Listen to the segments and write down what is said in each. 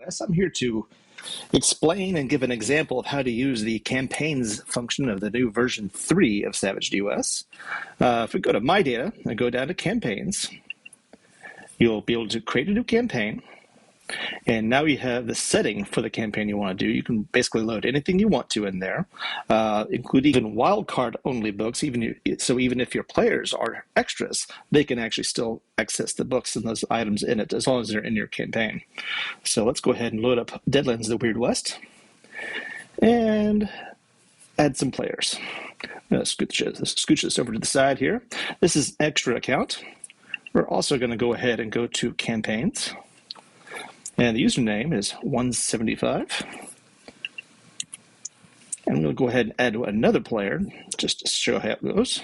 Wes. I'm here to explain and give an example of how to use the campaigns function of the new version 3 of Savage DOS. If we go to My Data and go down to campaigns, you'll be able to create a new campaign. And now you have the setting for the campaign you want to do. You can basically load anything you want to in there, including even wildcard only books. Even if your players are extras, they can actually still access the books and those items in it as long as they're in your campaign. So let's go ahead and load up Deadlands of the Weird West and add some players. I'm going to scooch this over to the side here. This is an extra account. We're also going to go ahead and go to campaigns. And the username is 175. And we'll go ahead and add another player just to show how it goes.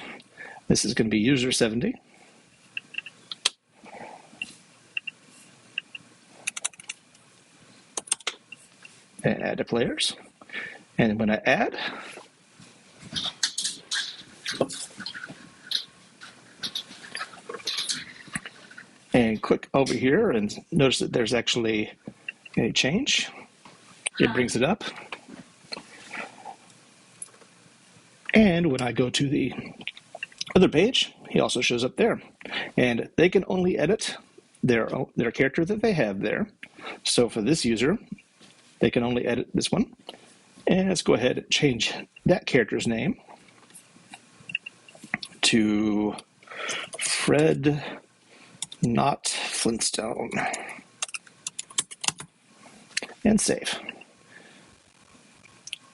This is going to be user 70. And add to players. And when I add, and click over here and notice that there's actually a change. It brings it up. And when I go to the other page, he also shows up there. And they can only edit their character that they have there. So for this user, they can only edit this one. And let's go ahead and change that character's name to Fred Not Flintstone, and save.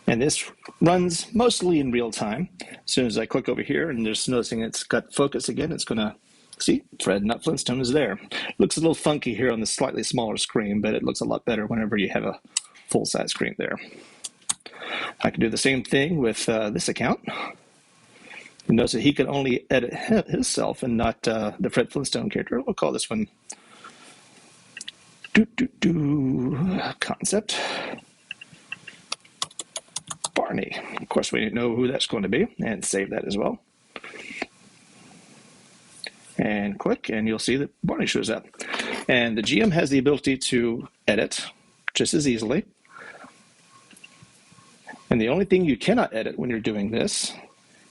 And this runs mostly in real time. As soon as I click over here and just noticing it's got focus again, it's going to see Fred Not Flintstone is there. It looks a little funky here on the slightly smaller screen, but it looks a lot better whenever you have a full-size screen there. I can do the same thing with this account. You notice that he can only edit himself and not the Fred Flintstone character. We'll call this one Concept Barney. Of course, we know who that's going to be, and save that as well. And click, and you'll see that Barney shows up. And the GM has the ability to edit just as easily. And the only thing you cannot edit when you're doing this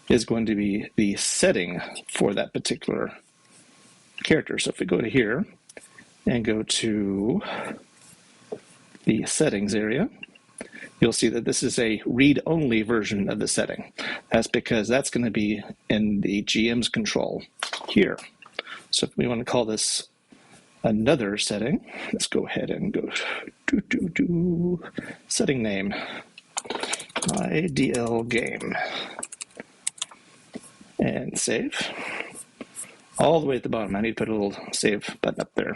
is going to be the setting for that particular character. So if we go to here and go to the settings area, you'll see that this is a read-only version of the setting. That's because that's going to be in the GM's control here. So if we want to call this another setting, let's go ahead and go setting name, IDL game. And save. All the way at the bottom, I need to put a little save button up there.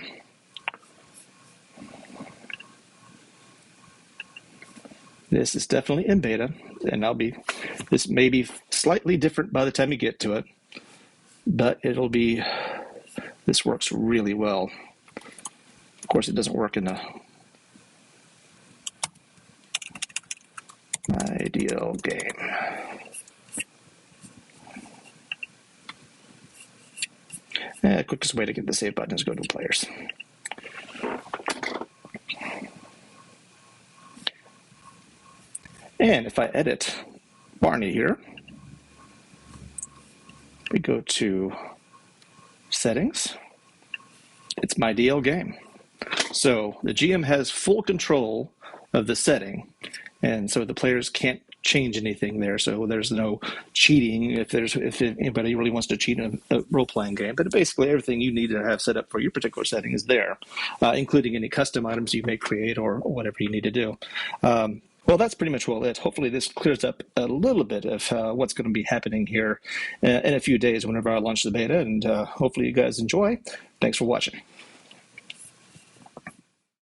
This is definitely in beta, and this may be slightly different by the time you get to it, but this works really well. Of course, it doesn't work in the ideal game. The quickest way to get the save button is go to players. And if I edit Barney here, we go to settings, it's my DL game. So the GM has full control of the setting, and so the players can't change anything there, so there's no cheating if anybody really wants to cheat in a role-playing game. But basically everything you need to have set up for your particular setting is there, including any custom items you may create or whatever you need to do. Well, that's pretty much it. Hopefully this clears up a little bit of what's going to be happening here in a few days whenever I launch the beta, and hopefully you guys enjoy. Thanks for watching.